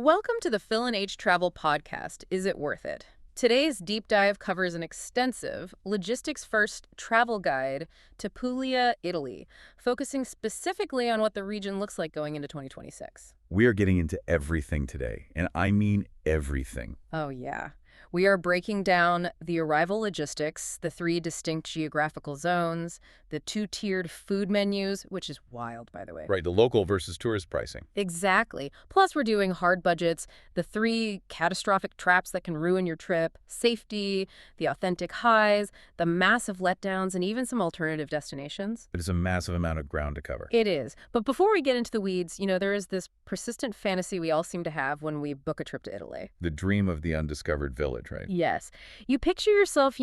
Welcome to the Phil and H Travel Podcast. Is it worth it? Today's deep dive covers an extensive, logistics-first travel guide to Puglia, Italy, focusing specifically on what the region looks like going into 2026. We are getting into everything today, and I mean everything. Oh, yeah. We are breaking down the arrival logistics, the three distinct geographical zones, the two-tiered food menus, which is wild, by the way. Right, the local versus tourist pricing. Exactly. Plus, we're doing hard budgets, the three catastrophic traps that can ruin your trip, safety, the authentic highs, the massive letdowns, and even some alternative destinations. It is a massive amount of ground to cover. It is. But before we get into the weeds, there is this persistent fantasy we all seem to have when we book a trip to Italy. The dream of the undiscovered village, right? Yes. You picture yourself,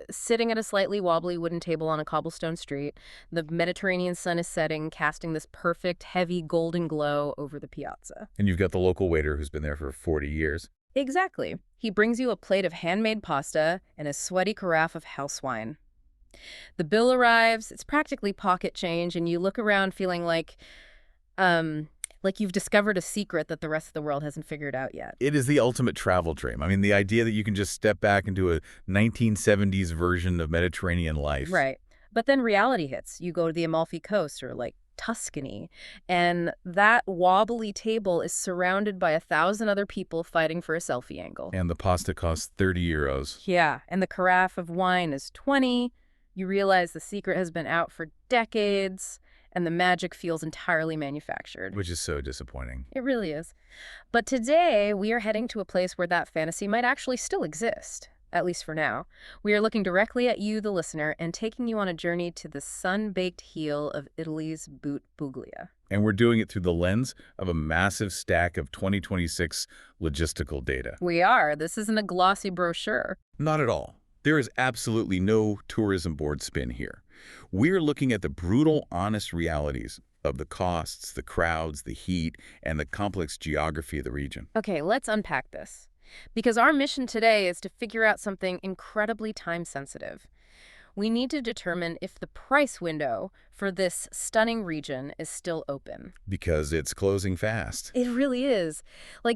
sitting at a slightly wobbly wooden table on a cobblestone street. The Mediterranean sun is setting, casting this perfect, heavy golden glow over the piazza. And you've got the local waiter who's been there for 40 years. Exactly. He brings you a plate of handmade pasta and a sweaty carafe of house wine. The bill arrives, it's practically pocket change, and you look around feeling like you've discovered a secret that the rest of the world hasn't figured out yet. It is the ultimate travel dream. I mean, the idea that you can just step back into a 1970s version of Mediterranean life. Right. But then reality hits. You go to the Amalfi Coast or Tuscany, and that wobbly table is surrounded by 1,000 other people fighting for a selfie angle. And the pasta costs 30 euros. Yeah, and the carafe of wine is 20. You realize the secret has been out for decades, and the magic feels entirely manufactured. Which is so disappointing. It really is. But today, we are heading to a place where that fantasy might actually still exist, at least for now. We are looking directly at you, the listener, and taking you on a journey to the sun-baked heel of Italy's Boot Puglia. And we're doing it through the lens of a massive stack of 2026 logistical data. We are. This isn't a glossy brochure. Not at all. There is absolutely no tourism board spin here. We're looking at the brutal, honest realities of the costs, the crowds, the heat, and the complex geography of the region. Okay, let's unpack this. Because our mission today is to figure out something incredibly time-sensitive. We need to determine if the price window for this stunning region is still open. Because it's closing fast. It really is.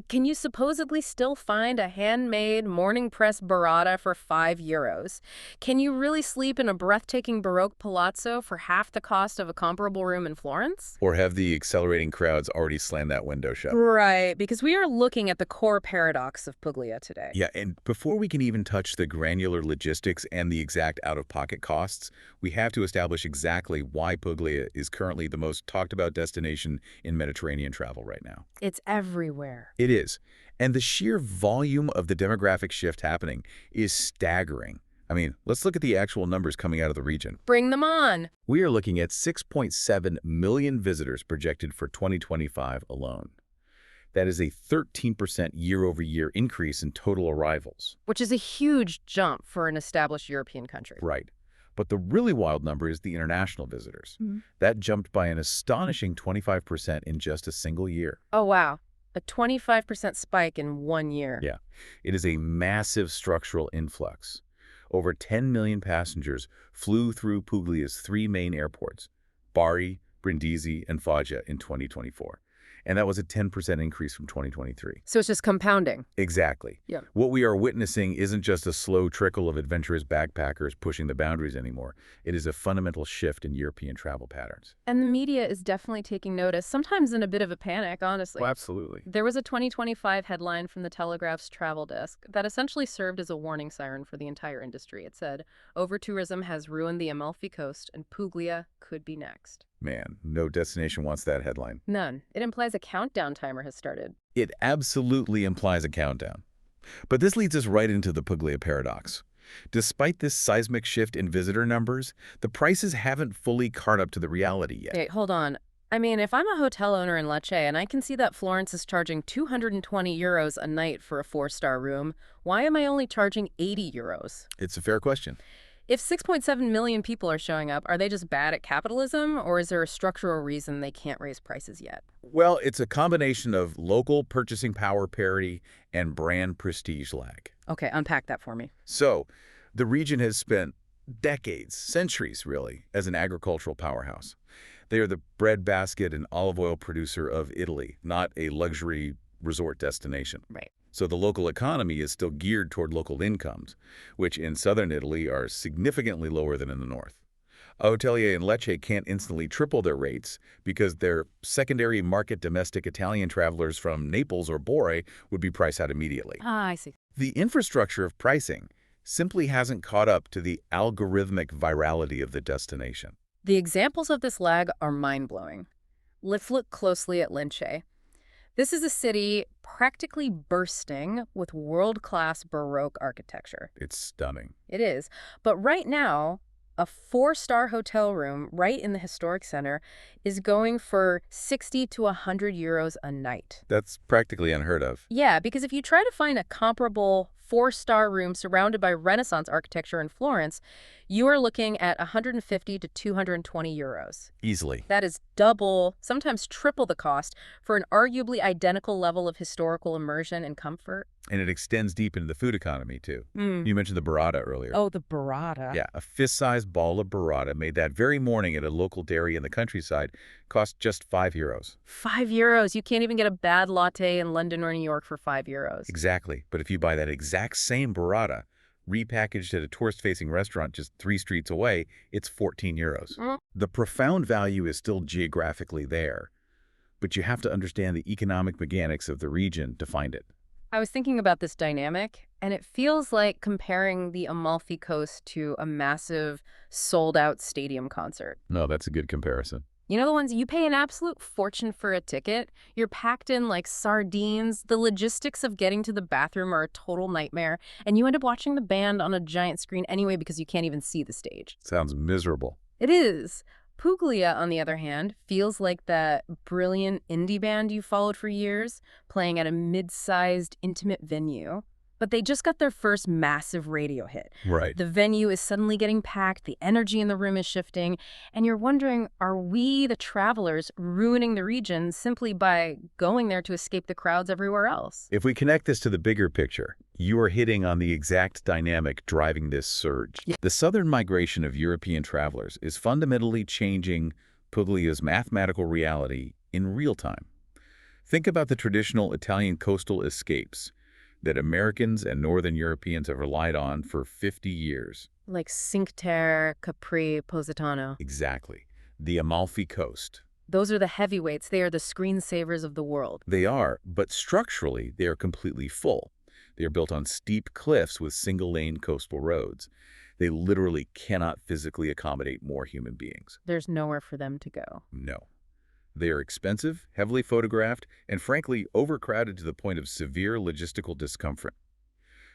Can you supposedly still find a handmade morning press burrata for 5 euros? Can you really sleep in a breathtaking Baroque palazzo for half the cost of a comparable room in Florence? Or have the accelerating crowds already slammed that window shut? Right, because we are looking at the core paradox of Puglia today. Yeah, and before we can even touch the granular logistics and the exact out-of-pocket costs, we have to establish exactly why Puglia is currently the most talked about destination in Mediterranean travel right now. It's everywhere. It is. And the sheer volume of the demographic shift happening is staggering. I mean, let's look at the actual numbers coming out of the region. Bring them on. We are looking at 6.7 million visitors projected for 2025 alone. That is a 13% year-over-year increase in total arrivals. Which is a huge jump for an established European country. Right. But the really wild number is the international visitors. That jumped by an astonishing 25% in just a single year. Oh, wow. A 25% spike in 1 year. Yeah. It is a massive structural influx. Over 10 million passengers flew through Puglia's 3 main airports, Bari, Brindisi, and Foggia in 2024. And that was a 10% increase from 2023. So it's just compounding. Exactly. Yeah. What we are witnessing isn't just a slow trickle of adventurous backpackers pushing the boundaries anymore. It is a fundamental shift in European travel patterns. And the media is definitely taking notice, sometimes in a bit of a panic, honestly. Oh, absolutely. There was a 2025 headline from the Telegraph's travel desk that essentially served as a warning siren for the entire industry. It said, "Overtourism has ruined the Amalfi Coast, and Puglia could be next." Man, no destination wants that headline. None. It implies a countdown timer has started. It absolutely implies a countdown. But this leads us right into the Puglia paradox. Despite this seismic shift in visitor numbers, the prices haven't fully caught up to the reality yet. Hey, hold on. I mean, if I'm a hotel owner in Lecce and I can see that Florence is charging 220 euros a night for a 4-star room, why am I only charging 80 euros? It's a fair question. If 6.7 million people are showing up, are they just bad at capitalism, or is there a structural reason they can't raise prices yet? Well, it's a combination of local purchasing power parity and brand prestige lag. Okay, unpack that for me. So, the region has spent decades, centuries really, as an agricultural powerhouse. They are the breadbasket and olive oil producer of Italy, not a luxury resort destination. Right. So the local economy is still geared toward local incomes, which in southern Italy are significantly lower than in the north. A hotelier in Lecce can't instantly triple their rates because their secondary market domestic Italian travelers from Naples or Bore would be priced out immediately. Ah, I see. The infrastructure of pricing simply hasn't caught up to the algorithmic virality of the destination. The examples of this lag are mind-blowing. Let's look closely at Lecce. This is a city practically bursting with world-class Baroque architecture. It's stunning. It is. But right now, a 4-star hotel room right in the historic center is going for 60 to 100 euros a night. That's practically unheard of. Yeah, because if you try to find a comparable 4-star room surrounded by Renaissance architecture in Florence, you are looking at 150 to 220 euros. Easily. That is double, sometimes triple the cost for an arguably identical level of historical immersion and comfort. And it extends deep into the food economy, too. Mm. You mentioned the burrata earlier. Oh, the burrata. Yeah, a fist-sized ball of burrata made that very morning at a local dairy in the countryside cost just 5 euros. 5 euros. You can't even get a bad latte in London or New York for 5 euros. Exactly. But if you buy that exact same burrata, repackaged at a tourist-facing restaurant just 3 streets away, it's 14 euros. Mm. The profound value is still geographically there, but you have to understand the economic mechanics of the region to find it. I was thinking about this dynamic, and it feels like comparing the Amalfi Coast to a massive, sold-out stadium concert. No, that's a good comparison. You know the ones you pay an absolute fortune for a ticket? You're packed in like sardines. The logistics of getting to the bathroom are a total nightmare, and you end up watching the band on a giant screen anyway because you can't even see the stage. Sounds miserable. It is. Puglia, on the other hand, feels like that brilliant indie band you followed for years, playing at a mid-sized, intimate venue. But they just got their first massive radio hit. Right. The venue is suddenly getting packed, the energy in the room is shifting, and you're wondering, are we, the travelers, ruining the region simply by going there to escape the crowds everywhere else? If we connect this to the bigger picture, you are hitting on the exact dynamic driving this surge. Yeah. The southern migration of European travelers is fundamentally changing Puglia's mathematical reality in real time. Think about the traditional Italian coastal escapes that Americans and Northern Europeans have relied on for 50 years. Like Cinque Terre, Capri, Positano. Exactly. The Amalfi Coast. Those are the heavyweights. They are the screensavers of the world. They are, but structurally, they are completely full. They are built on steep cliffs with single-lane coastal roads. They literally cannot physically accommodate more human beings. There's nowhere for them to go. No. They are expensive, heavily photographed, and frankly overcrowded to the point of severe logistical discomfort.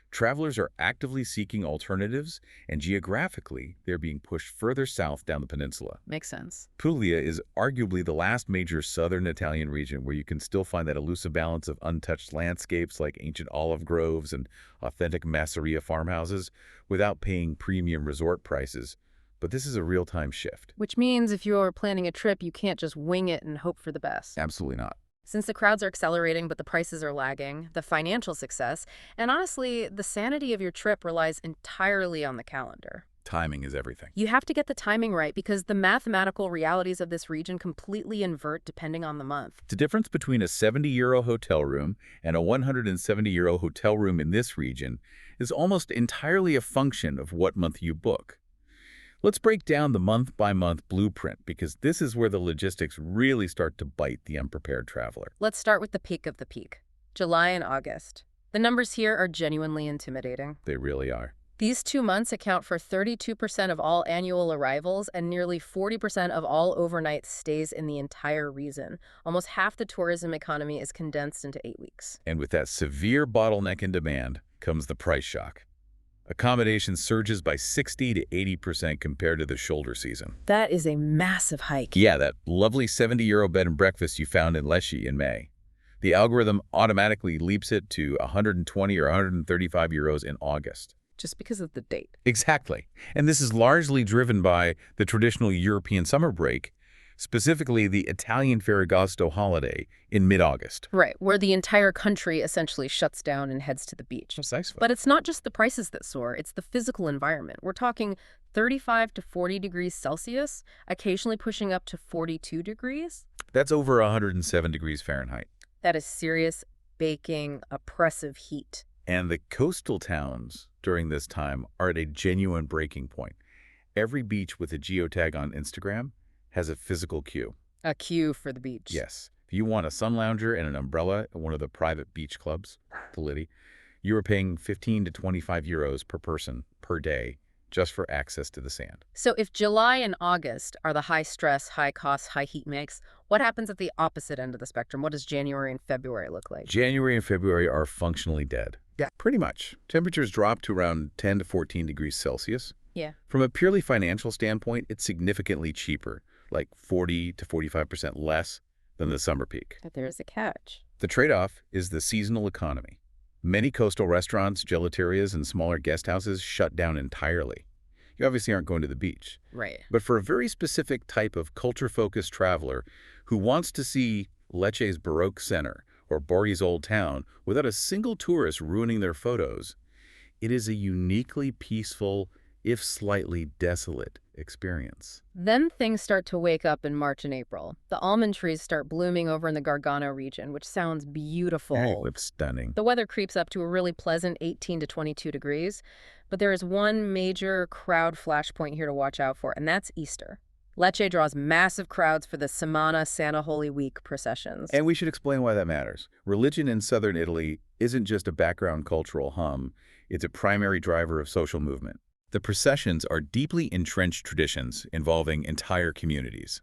Travelers are actively seeking alternatives, and geographically, they're being pushed further south down the peninsula. Makes sense. Puglia is arguably the last major southern Italian region where you can still find that elusive balance of untouched landscapes like ancient olive groves and authentic Masseria farmhouses without paying premium resort prices. But this is a real-time shift. Which means if you're planning a trip, you can't just wing it and hope for the best. Absolutely not. Since the crowds are accelerating but the prices are lagging, the financial success, and honestly, the sanity of your trip relies entirely on the calendar. Timing is everything. You have to get the timing right because the mathematical realities of this region completely invert depending on the month. The difference between a 70-euro hotel room and a 170-euro hotel room in this region is almost entirely a function of what month you book. Let's break down the month-by-month blueprint because this is where the logistics really start to bite the unprepared traveler. Let's start with the peak of the peak, July and August. The numbers here are genuinely intimidating. They really are. These 2 months account for 32% of all annual arrivals and nearly 40% of all overnight stays in the entire region. Almost half the tourism economy is condensed into 8 weeks. And with that severe bottleneck in demand comes the price shock. Accommodation surges by 60 to 80% compared to the shoulder season. That is a massive hike. Yeah, that lovely 70-euro bed and breakfast you found in Lecce in May. The algorithm automatically leaps it to 120 or 135 euros in August. Just because of the date. Exactly. And this is largely driven by the traditional European summer break, specifically the Italian Ferragosto holiday in mid-August. Right, where the entire country essentially shuts down and heads to the beach. Precisely. But it's not just the prices that soar, it's the physical environment. We're talking 35 to 40 degrees Celsius, occasionally pushing up to 42 degrees. That's over 107 degrees Fahrenheit. That is serious baking, oppressive heat. And the coastal towns during this time are at a genuine breaking point. Every beach with a geotag on Instagram has a physical queue. A queue for the beach. Yes. If you want a sun lounger and an umbrella at one of the private beach clubs, the Liddy, you are paying 15 to 25 euros per person per day just for access to the sand. So if July and August are the high stress, high cost, high heat mix, what happens at the opposite end of the spectrum? What does January and February look like? January and February are functionally dead. Yeah, pretty much. Temperatures drop to around 10 to 14 degrees Celsius. Yeah. From a purely financial standpoint, it's significantly cheaper, like 40 to 45% less than the summer peak. But there's a catch. The trade-off is the seasonal economy. Many coastal restaurants, gelaterias, and smaller guest houses shut down entirely. You obviously aren't going to the beach. Right. But for a very specific type of culture-focused traveler who wants to see Lecce's Baroque Center or Borghi's Old Town without a single tourist ruining their photos, it is a uniquely peaceful, if slightly desolate, experience. Then things start to wake up in March and April. The almond trees start blooming over in the Gargano region, which sounds beautiful. Oh, it's stunning. The weather creeps up to a really pleasant 18 to 22 degrees, but there is one major crowd flashpoint here to watch out for, and that's Easter. Lecce draws massive crowds for the Semana Santa Holy Week processions. And we should explain why that matters. Religion in southern Italy isn't just a background cultural hum, it's a primary driver of social movement. The processions are deeply entrenched traditions involving entire communities.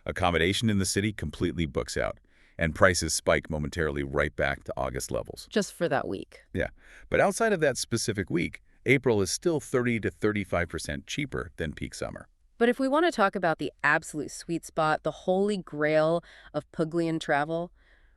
Accommodation in the city completely books out, and prices spike momentarily right back to August levels. Just for that week. Yeah, but outside of that specific week, April is still 30 to 35% cheaper than peak summer. But if we want to talk about the absolute sweet spot, the holy grail of Puglian travel,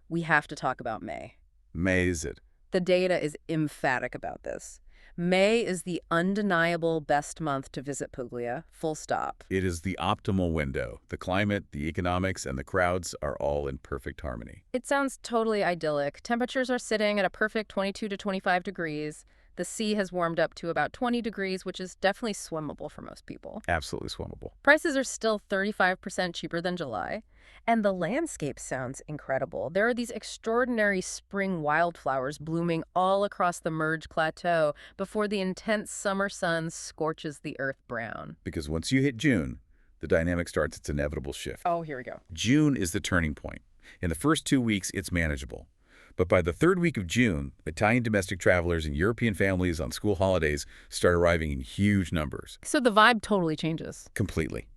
we have to talk about May. May is it? The data is emphatic about this. May is the undeniable best month to visit Puglia, full stop. It is the optimal window. The climate, the economics, and the crowds are all in perfect harmony. It sounds totally idyllic. Temperatures are sitting at a perfect 22 to 25 degrees. The sea has warmed up to about 20 degrees, which is definitely swimmable for most people. Absolutely swimmable. Prices are still 35% cheaper than July. And the landscape sounds incredible. There are these extraordinary spring wildflowers blooming all across the Merge Plateau before the intense summer sun scorches the earth brown. Because once you hit June, the dynamic starts its inevitable shift. Oh, here we go. June is the turning point. In the first 2 weeks, it's manageable. But by the third week of June, Italian domestic travelers and European families on school holidays start arriving in huge numbers. So the vibe totally changes. Completely.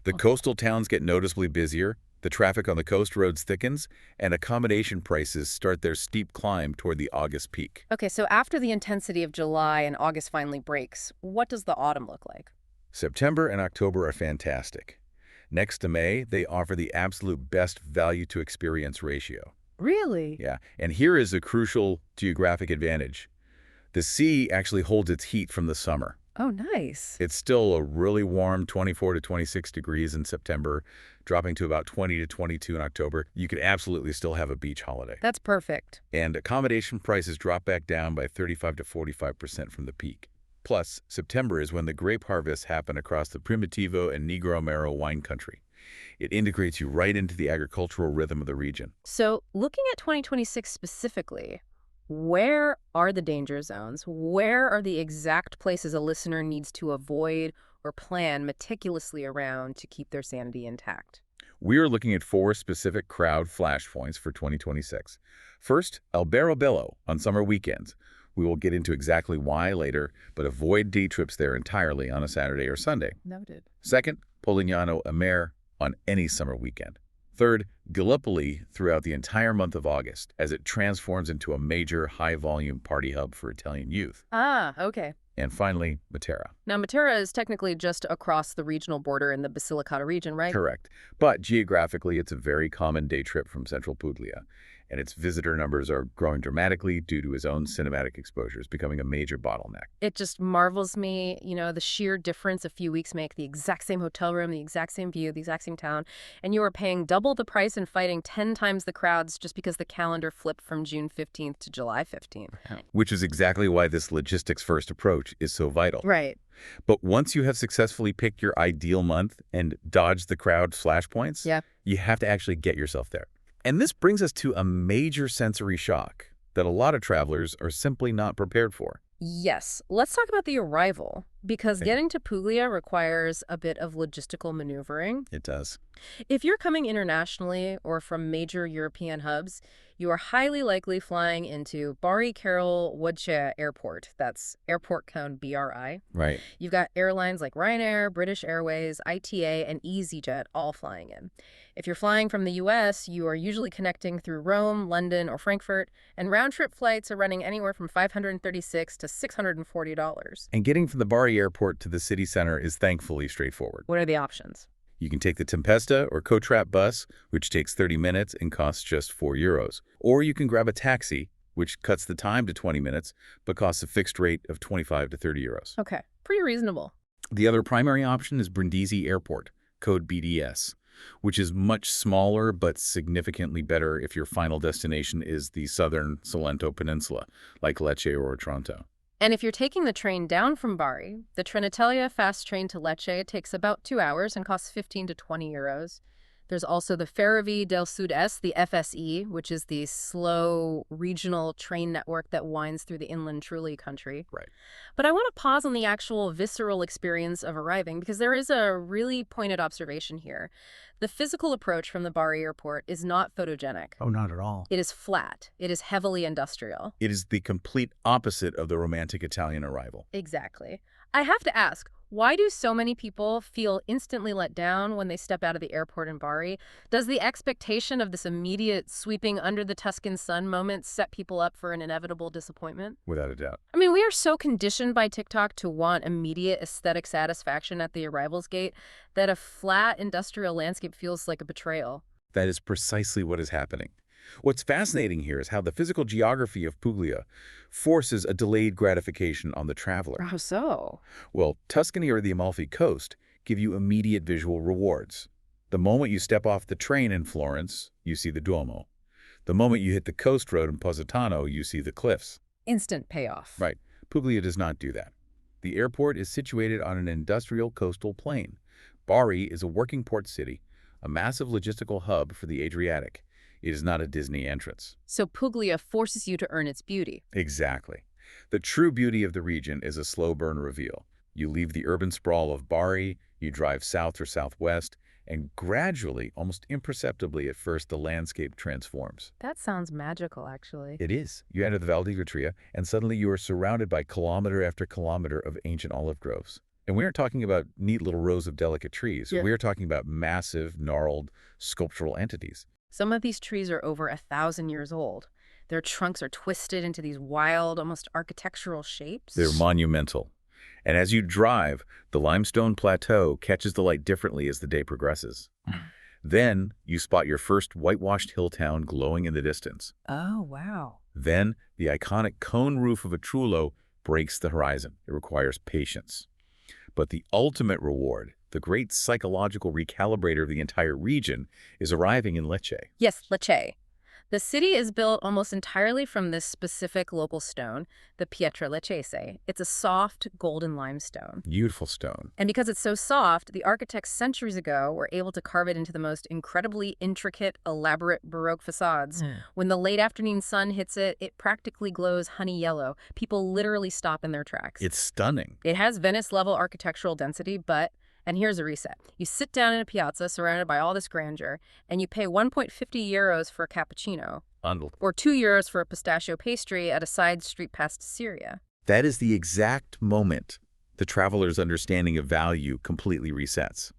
The coastal towns get noticeably busier, the traffic on the coast roads thickens, and accommodation prices start their steep climb toward the August peak. Okay, so after the intensity of July and August finally breaks, what does the autumn look like? September and October are fantastic. Next to May, they offer the absolute best value-to-experience ratio. Really? Yeah, and here is a crucial geographic advantage. The sea actually holds its heat from the summer. Oh, nice. It's still a really warm 24 to 26 degrees in September, dropping to about 20 to 22 in October. You could absolutely still have a beach holiday. That's perfect. And accommodation prices drop back down by 35 to 45% from the peak. Plus, September is when the grape harvests happen across the Primitivo and Negro Amaro wine country. It integrates you right into the agricultural rhythm of the region. So, looking at 2026 specifically, where are the danger zones? Where are the exact places a listener needs to avoid or plan meticulously around to keep their sanity intact? We are looking at 4 specific crowd flashpoints for 2026. First, Alberobello on summer weekends. We will get into exactly why later, but avoid day trips there entirely on a Saturday or Sunday. Noted. Second, Polignano a Mare on any summer weekend. Third, Gallipoli throughout the entire month of August as it transforms into a major high-volume party hub for Italian youth. Ah, okay. And finally, Matera. Now, Matera is technically just across the regional border in the Basilicata region, right? Correct. But geographically, it's a very common day trip from central Puglia, and its visitor numbers are growing dramatically due to his own cinematic exposures, becoming a major bottleneck. It just marvels me, the sheer difference a few weeks make, the exact same hotel room, the exact same view, the exact same town, and you are paying double the price and fighting 10 times the crowds just because the calendar flipped from June 15th to July 15th. Which is exactly why this logistics-first approach is so vital. Right. But once you have successfully picked your ideal month and dodged the crowd flashpoints, Yeah. you have to actually get yourself there. And this brings us to a major sensory shock. that a lot of travelers are simply not prepared for. Yes, let's talk about the arrival, because Okay. getting to Puglia requires a bit of logistical maneuvering. It does. If you're coming internationally or from major European hubs, you are highly likely flying into Bari Carroll Lecce Airport. That's airport code BRI. Right. You've got airlines like Ryanair, British Airways, ITA, and EasyJet all flying in. If you're flying from the US, you are usually connecting through Rome, London, or Frankfurt, and round-trip flights are running anywhere from $536 to $640. And getting from the Bari airport to the city center is thankfully straightforward. What are the options? You can take the Tempesta or Cotrap bus, which takes 30 minutes and costs just €4. Or you can grab a taxi, which cuts the time to 20 minutes, but costs a fixed rate of 25 to €30. Okay, pretty reasonable. The other primary option is Brindisi Airport, code BDS, which is much smaller but significantly better if your final destination is the southern Salento Peninsula, like Lecce or Otranto. And if you're taking the train down from Bari, the Trenitalia fast train to Lecce takes about 2 hours and costs 15 to €20. There's also the Ferrovie del Sud-Est, the FSE, which is the slow regional train network that winds through the inland Trulli country. Right. But I want to pause on the actual visceral experience of arriving, because there is a really pointed observation here. The physical approach from the Bari airport is not photogenic. Oh, not at all. It is flat. It is heavily industrial. It is the complete opposite of the romantic Italian arrival. Exactly. I have to ask, why do so many people feel instantly let down when they step out of the airport in Bari? Does the expectation of this immediate sweeping under the Tuscan sun moment set people up for an inevitable disappointment? Without a doubt. I mean, we are so conditioned by TikTok to want immediate aesthetic satisfaction at the arrivals gate that a flat industrial landscape feels like a betrayal. That is precisely what is happening. What's fascinating here is how the physical geography of Puglia forces a delayed gratification on the traveler. How so? Well, Tuscany or the Amalfi coast give you immediate visual rewards. The moment you step off the train in Florence, you see the Duomo. The moment you hit the coast road in Positano, you see the cliffs. Instant payoff. Right. Puglia does not do that. The airport is situated on an industrial coastal plain. Bari is a working port city, a massive logistical hub for the Adriatic. It is not a Disney entrance. So Puglia forces you to earn its beauty. Exactly. The true beauty of the region is a slow burn reveal. You leave the urban sprawl of Bari, you drive south or southwest, and gradually, almost imperceptibly at first, the landscape transforms. That sounds magical, actually. It is. You enter the Val di Gratria, and suddenly you are surrounded by kilometer after kilometer of ancient olive groves. And we aren't talking about neat little rows of delicate trees. Yeah. We are talking about massive, gnarled, sculptural entities. Some of these trees are over 1,000 years old. Their trunks are twisted into these wild, almost architectural shapes. They're monumental. And as you drive, the limestone plateau catches the light differently as the day progresses. Then you spot your first whitewashed hill town glowing in the distance. Oh, wow. Then the iconic cone roof of a Trullo breaks the horizon. It requires patience. But the ultimate reward, the great psychological recalibrator of the entire region, is arriving in Lecce. Yes, Lecce. The city is built almost entirely from this specific local stone, the pietra leccese. It's a soft, golden limestone. Beautiful stone. And because it's so soft, the architects centuries ago were able to carve it into the most incredibly intricate, elaborate Baroque facades. When the late afternoon sun hits it, it practically glows honey yellow. People literally stop in their tracks. It's stunning. It has Venice-level architectural density, but... And here's a reset. You sit down in a piazza surrounded by all this grandeur, and you pay €1.50 for a cappuccino, or €2 for a pistachio pastry at a side street past Masseria. That is the exact moment the traveler's understanding of value completely resets.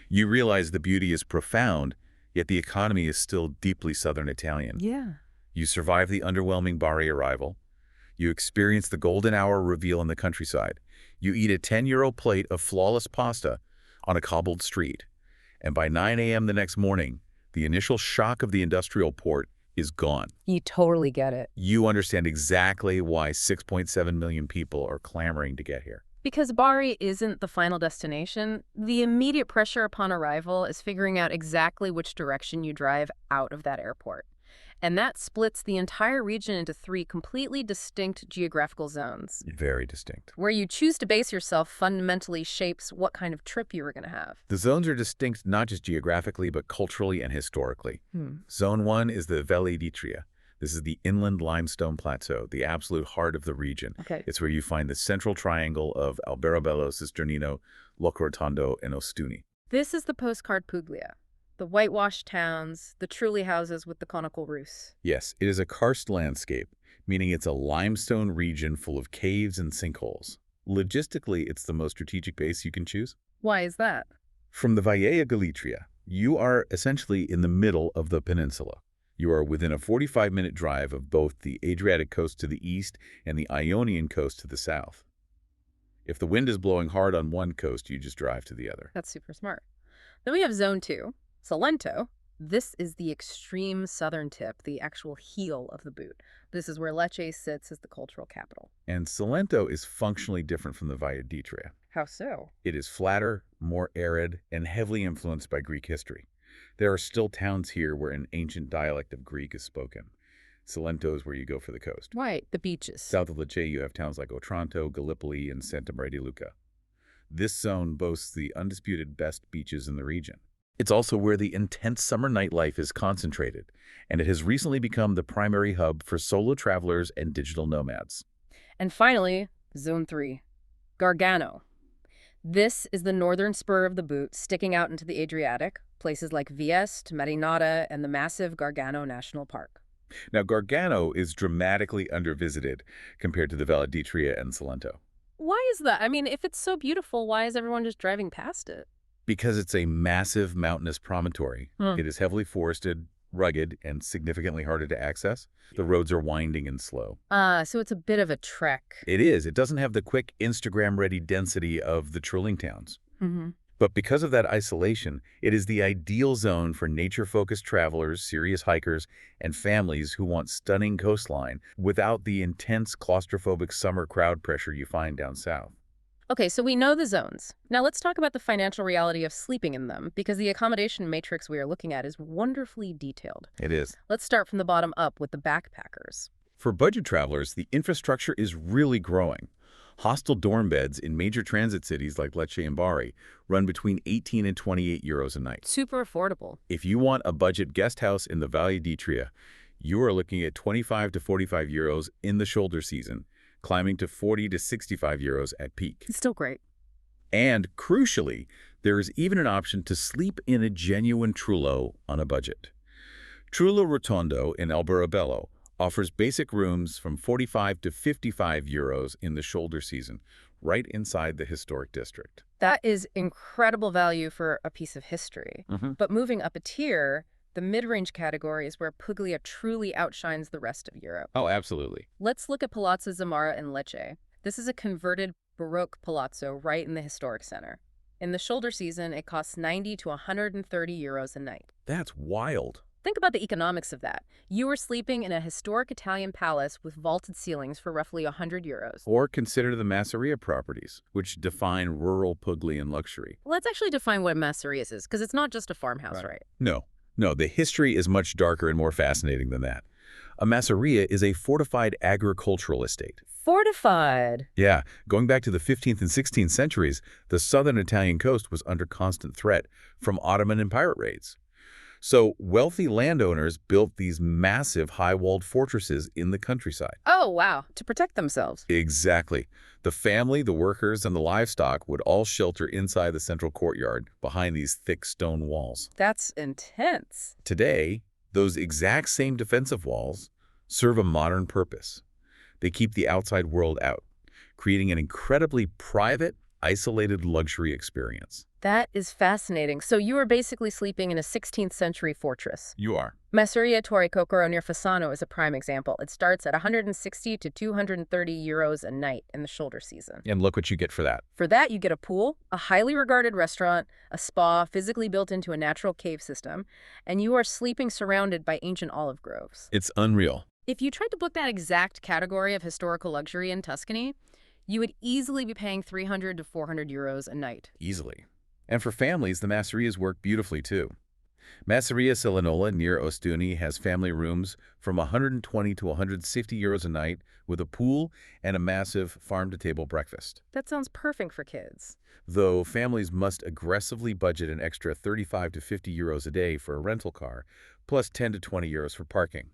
You realize the beauty is profound, yet the economy is still deeply Southern Italian. Yeah. You survive the underwhelming Bari arrival. You experience the golden hour reveal in the countryside. You eat a €10 plate of flawless pasta on a cobbled street. And by 9 a.m. the next morning, the initial shock of the industrial port is gone. You totally get it. You understand exactly why 6.7 million people are clamoring to get here. Because Bari isn't the final destination, the immediate pressure upon arrival is figuring out exactly which direction you drive out of that airport. And that splits the entire region into 3 completely distinct geographical zones. Very distinct. Where you choose to base yourself fundamentally shapes what kind of trip you were going to have. The zones are distinct not just geographically, but culturally and historically. Zone 1 is the Valle d'Itria, This is the inland limestone plateau, the absolute heart of the region. Okay. It's where you find the central triangle of Alberobello, Sisternino, Locorotondo, and Ostuni. This is the postcard Puglia. The whitewashed towns, the Trulli houses with the conical roofs. Yes, it is a karst landscape, meaning it's a limestone region full of caves and sinkholes. Logistically, it's the most strategic base you can choose. Why is that? From the Valle Galitria, you are essentially in the middle of the peninsula. You are within a 45-minute drive of both the Adriatic coast to the east and the Ionian coast to the south. If the wind is blowing hard on one coast, you just drive to the other. That's super smart. Then we have Zone 2, Salento. This is the extreme southern tip, the actual heel of the boot. This is where Lecce sits as the cultural capital. And Salento is functionally different from the Valle d'Itria. How so? It is flatter, more arid, and heavily influenced by Greek history. There are still towns here where an ancient dialect of Greek is spoken. Salento is where you go for the coast. Right, the beaches. South of Lecce, you have towns like Otranto, Gallipoli, and Santa Maria di Luca. This zone boasts the undisputed best beaches in the region. It's also where the intense summer nightlife is concentrated, and it has recently become the primary hub for solo travelers and digital nomads. And finally, Zone 3, Gargano. This is the northern spur of the boot, sticking out into the Adriatic, places like Vieste, Marinata, and the massive Gargano National Park. Now, Gargano is dramatically undervisited compared to the Valle d'Itria and Salento. Why is that? I mean, if it's so beautiful, why is everyone just driving past it? Because it's a massive mountainous promontory. It is heavily forested, rugged, and significantly harder to access. The roads are winding and slow. So it's a bit of a trek. It is. It doesn't have the quick Instagram-ready density of the Trulli towns. Mm-hmm. But because of that isolation, it is the ideal zone for nature-focused travelers, serious hikers, and families who want stunning coastline without the intense claustrophobic summer crowd pressure you find down south. Okay, so we know the zones. Now let's talk about the financial reality of sleeping in them, because the accommodation matrix we are looking at is wonderfully detailed. It is. Let's start from the bottom up with the backpackers. For budget travelers, the infrastructure is really growing. Hostel dorm beds in major transit cities like Lecce and Bari run between 18 and 28 euros a night. Super affordable. If you want a budget guest house in the Valle d'Itria, you are looking at 25 to 45 euros in the shoulder season, climbing to 40 to 65 euros at peak. It's still great. And crucially, there is even an option to sleep in a genuine Trullo on a budget. Trullo Rotondo in Alberobello offers basic rooms from 45 to 55 euros in the shoulder season, right inside the historic district. That is incredible value for a piece of history. But moving up a tier, the mid-range category is where Puglia truly outshines the rest of Europe. Oh, absolutely. Let's look at Palazzo Zamara in Lecce. This is a converted Baroque palazzo right in the historic center. In the shoulder season, it costs 90 to 130 euros a night. That's wild. Think about the economics of that. You are sleeping in a historic Italian palace with vaulted ceilings for roughly 100 euros. Or consider the Masseria properties, which define rural Puglian luxury. Let's actually define what Masseria is, because it's not just a farmhouse, right? No, the history is much darker and more fascinating than that. A masseria is a fortified agricultural estate. Fortified? Yeah, going back to the 15th and 16th centuries, the southern Italian coast was under constant threat from Ottoman and pirate raids. So wealthy landowners built these massive high-walled fortresses in the countryside. Oh, wow. To protect themselves. Exactly. The family, the workers, and the livestock would all shelter inside the central courtyard behind these thick stone walls. That's intense. Today, those exact same defensive walls serve a modern purpose. They keep the outside world out, creating an incredibly private, isolated luxury experience. That is fascinating. So you are basically sleeping in a 16th century fortress. You are. Masseria Torre Coccoro near Fasano is a prime example. It starts at 160 to 230 euros a night in the shoulder season. And look what you get for that. For that, you get a pool, a highly regarded restaurant, a spa physically built into a natural cave system, and you are sleeping surrounded by ancient olive groves. It's unreal. If you tried to book that exact category of historical luxury in Tuscany, you would easily be paying 300 to 400 euros a night. Easily. And for families, the Masserias work beautifully too. Masseria Celanola near Ostuni has family rooms from 120 to 160 euros a night with a pool and a massive farm-to-table breakfast. That sounds perfect for kids. Though families must aggressively budget an extra 35 to 50 euros a day for a rental car, plus 10 to 20 euros for parking.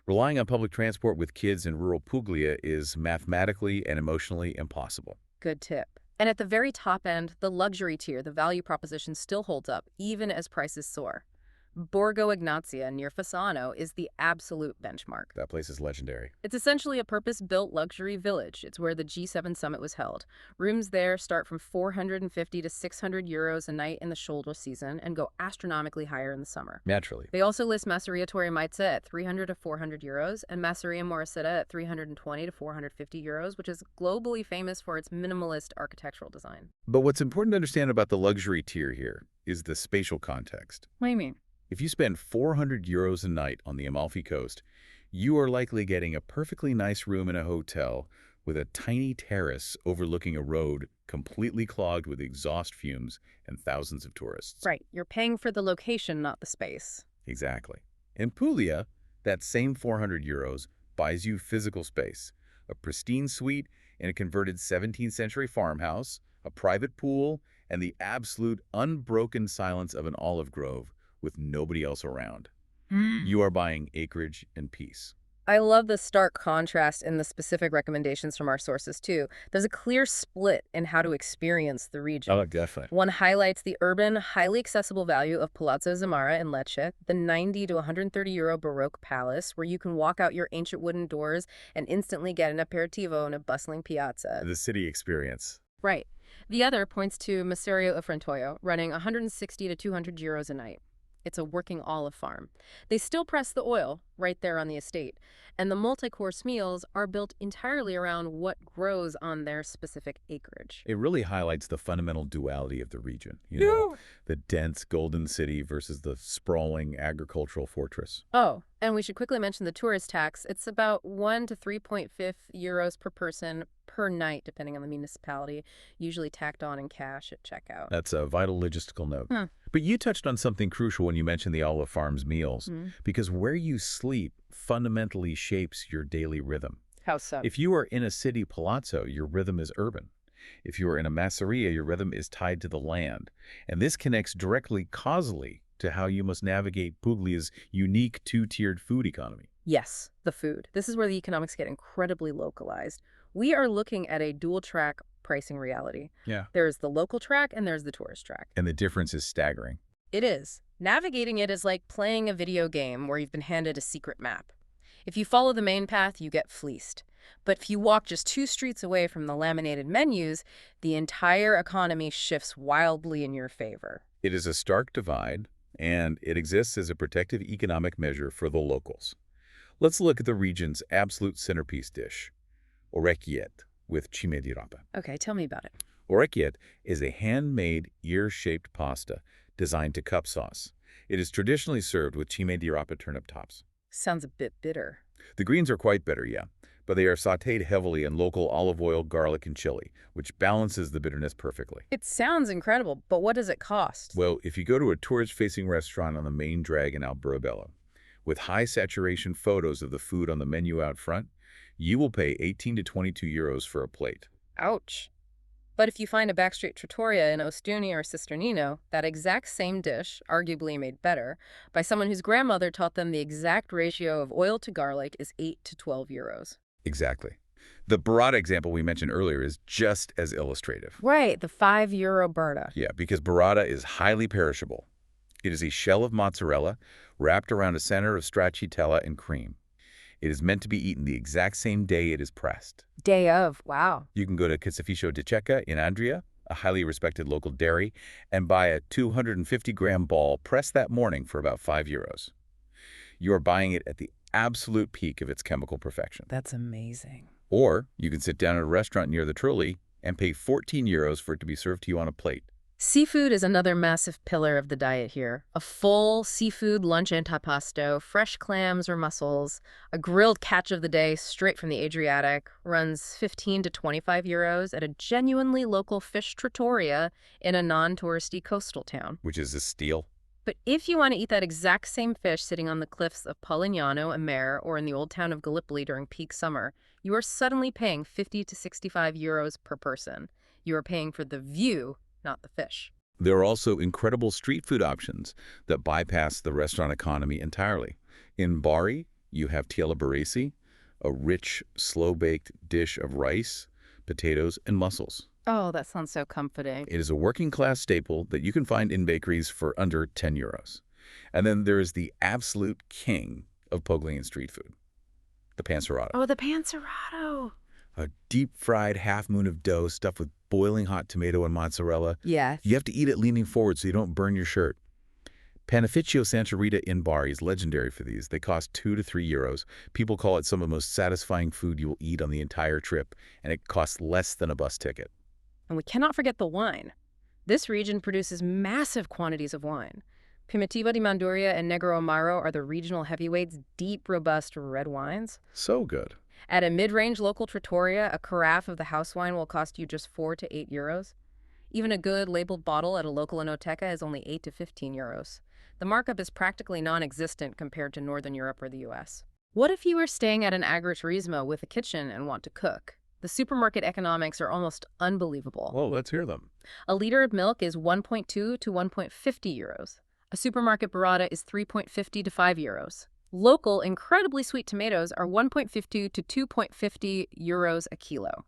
Relying on public transport with kids in rural Puglia is mathematically and emotionally impossible. Good tip. And at the very top end, the luxury tier, the value proposition still holds up, even as prices soar. Borgo Ignazia near Fasano is the absolute benchmark. That place is legendary. It's essentially a purpose-built luxury village. It's where the G7 summit was held. Rooms there start from 450 to 600 euros a night in the shoulder season and go astronomically higher in the summer. Naturally. They also list Masseria Torre Maitse at 300 to 400 euros and Masseria Morosetta at 320 to 450 euros, which is globally famous for its minimalist architectural design. But what's important to understand about the luxury tier here is the spatial context. What do you mean? If you spend 400 euros a night on the Amalfi Coast, you are likely getting a perfectly nice room in a hotel with a tiny terrace overlooking a road completely clogged with exhaust fumes and thousands of tourists. Right. You're paying for the location, not the space. Exactly. In Puglia, that same 400 euros buys you physical space, a pristine suite in a converted 17th century farmhouse, a private pool, and the absolute unbroken silence of an olive grove with nobody else around. You are buying acreage and peace. I love the stark contrast in the specific recommendations from our sources, too. There's a clear split in how to experience the region. Oh, definitely. One highlights the urban, highly accessible value of Palazzo Zamara in Lecce, the 90 to 130 euro Baroque palace, where you can walk out your ancient wooden doors and instantly get an aperitivo in a bustling piazza. The city experience. Right. The other points to Masseria of Frontoio, running 160 to 200 euros a night. It's a working olive farm. They still press the oil right there on the estate, and the multi-course meals are built entirely around what grows on their specific acreage. It really highlights the fundamental duality of the region. You know, the dense golden city versus the sprawling agricultural fortress. Oh, and we should quickly mention the tourist tax. It's about 1 to 3.5 euros per person per night, depending on the municipality, usually tacked on in cash at checkout. That's a vital logistical note. But you touched on something crucial when you mentioned the olive farm's meals, because where you sleep fundamentally shapes your daily rhythm. How so? If you are in a city palazzo, your rhythm is urban. If you are in a masseria, your rhythm is tied to the land. And this connects directly causally to how you must navigate Puglia's unique two-tiered food economy. Yes, the food. This is where the economics get incredibly localized. We are looking at a dual-track pricing reality. Yeah. There's the local track and there's the tourist track. And the difference is staggering. It is. Navigating it is like playing a video game where you've been handed a secret map. If you follow the main path, you get fleeced. But if you walk just 2 streets away from the laminated menus, the entire economy shifts wildly in your favor. It is a stark divide, and it exists as a protective economic measure for the locals. Let's look at the region's absolute centerpiece dish, orecchiette with cime di rapa. Okay, tell me about it. Orecchiette is a handmade ear-shaped pasta designed to cup sauce. It is traditionally served with cime di rapa turnip tops. Sounds a bit bitter. The greens are quite bitter, yeah, but they are sautéed heavily in local olive oil, garlic, and chili, which balances the bitterness perfectly. It sounds incredible, but what does it cost? Well, if you go to a tourist-facing restaurant on the main drag in Alberobello, with high-saturation photos of the food on the menu out front, you will pay 18 to 22 euros for a plate. Ouch. But if you find a backstreet trattoria in Ostuni or Cisternino, that exact same dish, arguably made better, by someone whose grandmother taught them the exact ratio of oil to garlic is 8 to 12 euros. Exactly. The burrata example we mentioned earlier is just as illustrative. Right, the 5 euro burrata. Yeah, because burrata is highly perishable. It is a shell of mozzarella wrapped around a center of stracciatella and cream. It is meant to be eaten the exact same day it is pressed. Day of, wow. You can go to Caseificio di Cecca in Andria, a highly respected local dairy, and buy a 250-gram ball pressed that morning for about 5 euros. You are buying it at the absolute peak of its chemical perfection. That's amazing. Or you can sit down at a restaurant near the Trulli and pay 14 euros for it to be served to you on a plate. Seafood is another massive pillar of the diet here. A full seafood lunch antipasto, fresh clams or mussels, a grilled catch of the day straight from the Adriatic, runs 15 to 25 euros at a genuinely local fish trattoria in a non-touristy coastal town. Which is a steal. But if you want to eat that exact same fish sitting on the cliffs of Polignano and Mare or in the old town of Gallipoli during peak summer, you are suddenly paying 50 to 65 euros per person. You are paying for the view, not the fish. There are also incredible street food options that bypass the restaurant economy entirely. In Bari, You have tiella barese, a rich, slow-baked dish of rice, potatoes, and mussels. Oh, that sounds so comforting. It is a working-class staple that you can find in bakeries for under 10 euros. And then there is the absolute king of Puglian street food, the panzerotto. Oh, the panzerotto. A deep-fried half-moon of dough stuffed with boiling hot tomato and mozzarella. Yes. You have to eat it leaning forward so you don't burn your shirt. Panificio Santa Rita in Bari is legendary for these. They cost 2 to 3 euros. People call it some of the most satisfying food you will eat on the entire trip, and it costs less than a bus ticket. And we cannot forget the wine. This region produces massive quantities of wine. Primitivo di Manduria and Negro Amaro are the regional heavyweights, deep, robust red wines. So good. At a mid-range local trattoria, a carafe of the house wine will cost you just 4 to 8 euros. Even a good labeled bottle at a local enoteca is only 8 to 15 euros. The markup is practically non-existent compared to Northern Europe or the US. What if you were staying at an Agriturismo with a kitchen and want to cook? The supermarket economics are almost unbelievable. Well, let's hear them. A liter of milk is 1.2 to 1.50 euros. A supermarket burrata is 3.50 to 5 euros. Local, incredibly sweet tomatoes are 1.50 to 2.50 euros a kilo.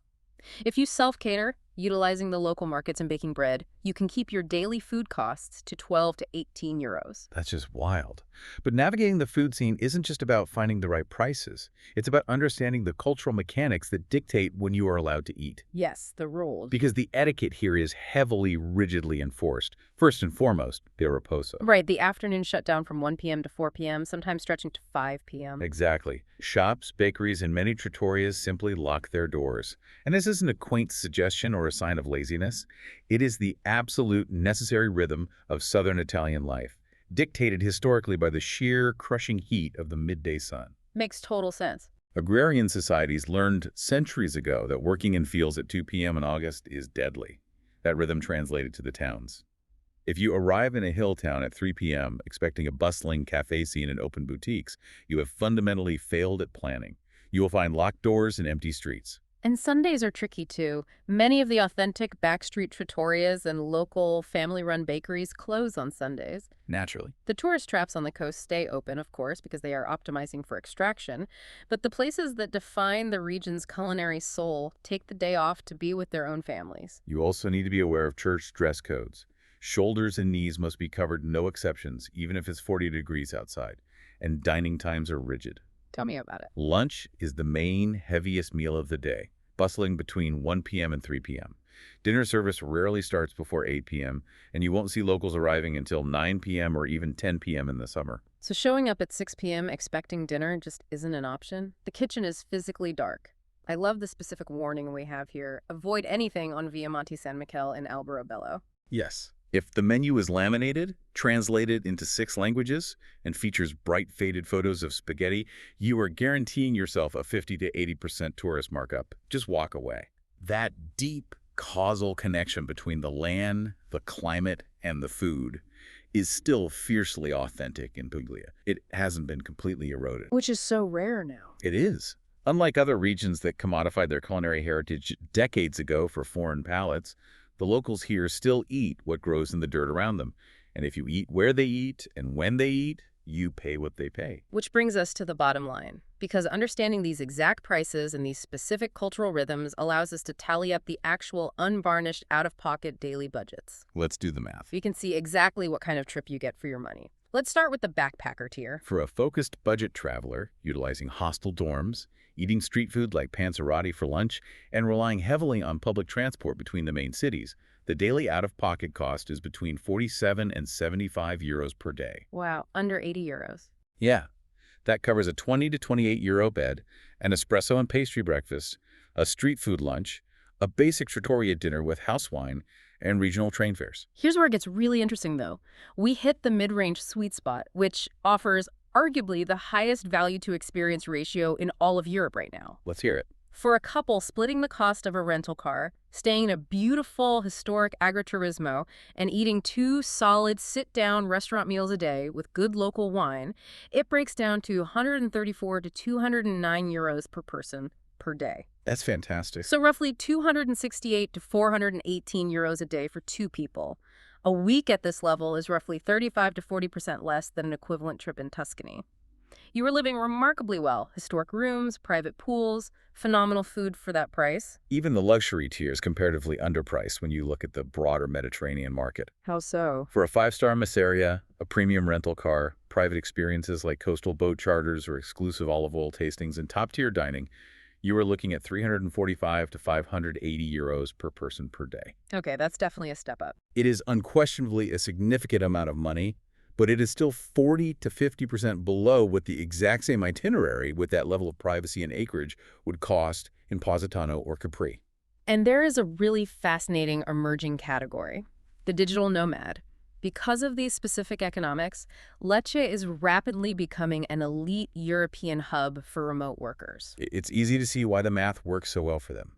If you self-cater, utilizing the local markets and baking bread, you can keep your daily food costs to 12 to 18 euros. That's just wild. But navigating the food scene isn't just about finding the right prices. It's about understanding the cultural mechanics that dictate when you are allowed to eat. Yes, the rules. Because the etiquette here is heavily, rigidly enforced. First and foremost, the riposo. Right, the afternoon shutdown from 1 p.m. to 4 p.m., sometimes stretching to 5 p.m. Exactly. Shops, bakeries, and many trattorias simply lock their doors. And this isn't a quaint suggestion or a sign of laziness. It is the absolute necessary rhythm of southern Italian life, dictated historically by the sheer, crushing heat of the midday sun. Makes total sense. Agrarian societies learned centuries ago that working in fields at 2 p.m. in August is deadly. That rhythm translated to the towns. If you arrive in a hill town at 3 p.m. expecting a bustling cafe scene and open boutiques, you have fundamentally failed at planning. You will find locked doors and empty streets. And Sundays are tricky too. Many of the authentic backstreet trattorias and local family-run bakeries close on Sundays. Naturally. The tourist traps on the coast stay open, of course, because they are optimizing for extraction. But the places that define the region's culinary soul take the day off to be with their own families. You also need to be aware of church dress codes. Shoulders and knees must be covered, no exceptions, even if it's 40 degrees outside. And dining times are rigid. Tell me about it. Lunch is the main, heaviest meal of the day, bustling between 1 p.m. and 3 p.m. Dinner service rarely starts before 8 p.m., and you won't see locals arriving until 9 p.m. or even 10 p.m. in the summer. So showing up at 6 p.m. expecting dinner just isn't an option. The kitchen is physically dark. I love the specific warning we have here. Avoid anything on Via Monte San Michele in Alberobello. Yes. If the menu is laminated, translated into 6 languages, and features bright faded photos of spaghetti, you are guaranteeing yourself a 50 to 80% tourist markup. Just walk away. That deep causal connection between the land, the climate, and the food is still fiercely authentic in Puglia. It hasn't been completely eroded. Which is so rare now. It is. Unlike other regions that commodified their culinary heritage decades ago for foreign palates, the locals here still eat what grows in the dirt around them. And if you eat where they eat and when they eat, you pay what they pay. Which brings us to the bottom line. Because understanding these exact prices and these specific cultural rhythms allows us to tally up the actual unvarnished out-of-pocket daily budgets. Let's do the math. You can see exactly what kind of trip you get for your money. Let's start with the backpacker tier. For a focused budget traveler, utilizing hostel dorms, eating street food like panzerotti for lunch, and relying heavily on public transport between the main cities, the daily out-of-pocket cost is between 47 and 75 euros per day. Wow, under 80 euros. Yeah, that covers a 20 to 28 euro bed, an espresso and pastry breakfast, a street food lunch, a basic trattoria dinner with house wine, and regional train fares. Here's where it gets really interesting, though. We hit the mid-range sweet spot, which offers arguably the highest value-to-experience ratio in all of Europe right now. Let's hear it. For a couple splitting the cost of a rental car, staying in a beautiful, historic agriturismo, and eating 2 solid sit-down restaurant meals a day with good local wine, it breaks down to 134 to 209 euros per person per day. That's fantastic. So roughly 268 to 418 euros a day for 2 people. A week at this level is roughly 35 to 40% less than an equivalent trip in Tuscany. You were living remarkably well. Historic rooms, private pools, phenomenal food for that price. Even the luxury tier is comparatively underpriced when you look at the broader Mediterranean market. How so? For a five-star Masseria, a premium rental car, private experiences like coastal boat charters or exclusive olive oil tastings, and top-tier dining, you are looking at 345 to 580 euros per person per day. Okay, that's definitely a step up. It is unquestionably a significant amount of money, but it is still 40 to 50% below what the exact same itinerary with that level of privacy and acreage would cost in Positano or Capri. And there is a really fascinating emerging category, the digital nomad. Because of these specific economics, Lecce is rapidly becoming an elite European hub for remote workers. It's easy to see why the math works so well for them.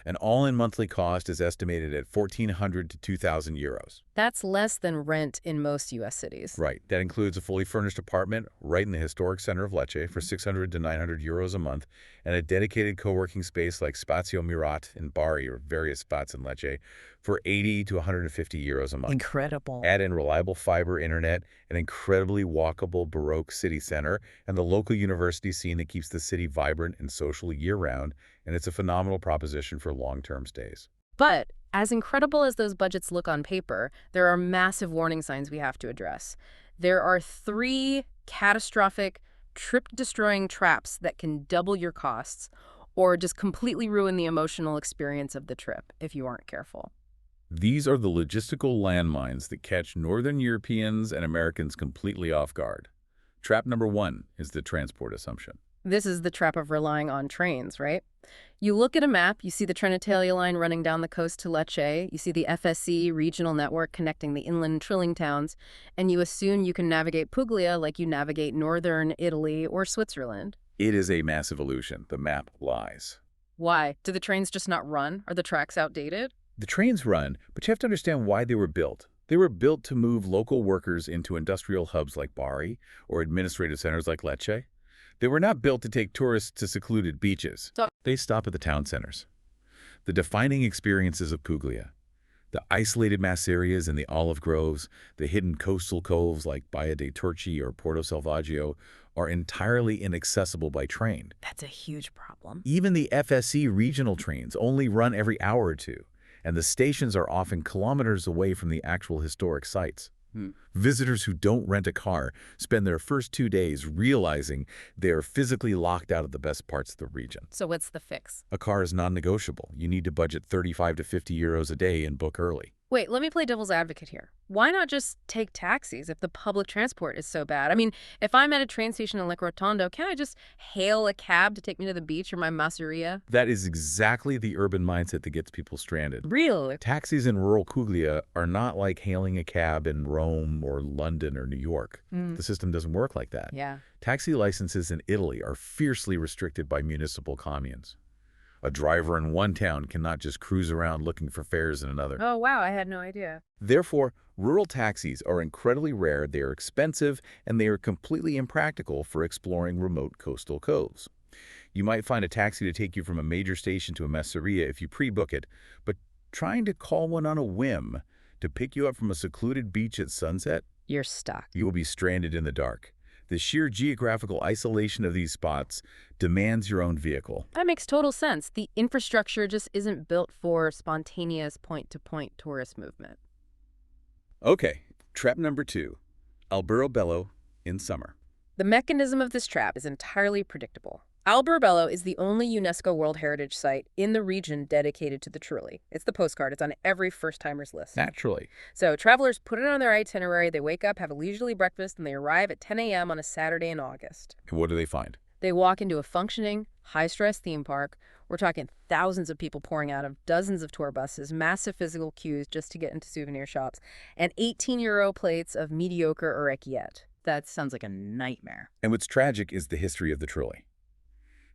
An all-in monthly cost is estimated at 1,400 to 2,000 euros. That's less than rent in most U.S. cities. Right. That includes a fully furnished apartment right in the historic center of Lecce for 600 to 900 euros a month, and a dedicated co-working space like Spazio Mirat in Bari or various spots in Lecce for 80 to 150 euros a month. Incredible. Add in reliable fiber internet, an incredibly walkable Baroque city center, and the local university scene that keeps the city vibrant and social year-round, and it's a phenomenal proposition for long-term stays. But as incredible as those budgets look on paper, there are massive warning signs we have to address. There are 3 catastrophic, trip-destroying traps that can double your costs or just completely ruin the emotional experience of the trip if you aren't careful. These are the logistical landmines that catch Northern Europeans and Americans completely off guard. Trap number 1 is the transport assumption. This is the trap of relying on trains, right? You look at a map, you see the Trenitalia line running down the coast to Lecce, you see the FSC regional network connecting the inland trilling towns, and you assume you can navigate Puglia like you navigate northern Italy or Switzerland. It is a massive illusion. The map lies. Why? Do the trains just not run? Are the tracks outdated? The trains run, but you have to understand why they were built. They were built to move local workers into industrial hubs like Bari or administrative centers like Lecce. They were not built to take tourists to secluded beaches. They stop at the town centers. The defining experiences of Puglia, the isolated masserias and the olive groves, the hidden coastal coves like Baia dei Turchi or Porto Salvaggio, are entirely inaccessible by train. That's a huge problem. Even the FSC regional trains only run every hour or two, and the stations are often kilometers away from the actual historic sites. Visitors who don't rent a car spend their first 2 days realizing they are physically locked out of the best parts of the region. So what's the fix? A car is non-negotiable. You need to budget 35 to 50 euros a day and book early. Wait, let me play devil's advocate here. Why not just take taxis if the public transport is so bad? I mean, if I'm at a train station in Lake Rotondo, can't I just hail a cab to take me to the beach or my masseria? That is exactly the urban mindset that gets people stranded. Really? Taxis in rural Puglia are not like hailing a cab in Rome or London or New York. The system doesn't work like that. Yeah. Taxi licenses in Italy are fiercely restricted by municipal communes. A driver in one town cannot just cruise around looking for fares in another. Oh, wow, I had no idea. Therefore, rural taxis are incredibly rare, they are expensive, and they are completely impractical for exploring remote coastal coves. You might find a taxi to take you from a major station to a masseria if you pre-book it, but trying to call one on a whim to pick you up from a secluded beach at sunset, You're stuck. you will be stranded in the dark. The sheer geographical isolation of these spots demands your own vehicle. That makes total sense. The infrastructure just isn't built for spontaneous point-to-point tourist movement. Okay, trap number 2, Alberobello in summer. The mechanism of this trap is entirely predictable. Alberobello is the only UNESCO World Heritage Site in the region dedicated to the Trulli. It's the postcard. It's on every first-timer's list. Naturally. So travelers put it on their itinerary, they wake up, have a leisurely breakfast, and they arrive at 10 a.m. on a Saturday in August. And what do they find? They walk into a functioning, high-stress theme park. We're talking thousands of people pouring out of dozens of tour buses, massive physical queues just to get into souvenir shops, and 18-euro plates of mediocre orecchiette. That sounds like a nightmare. And what's tragic is the history of the Trulli.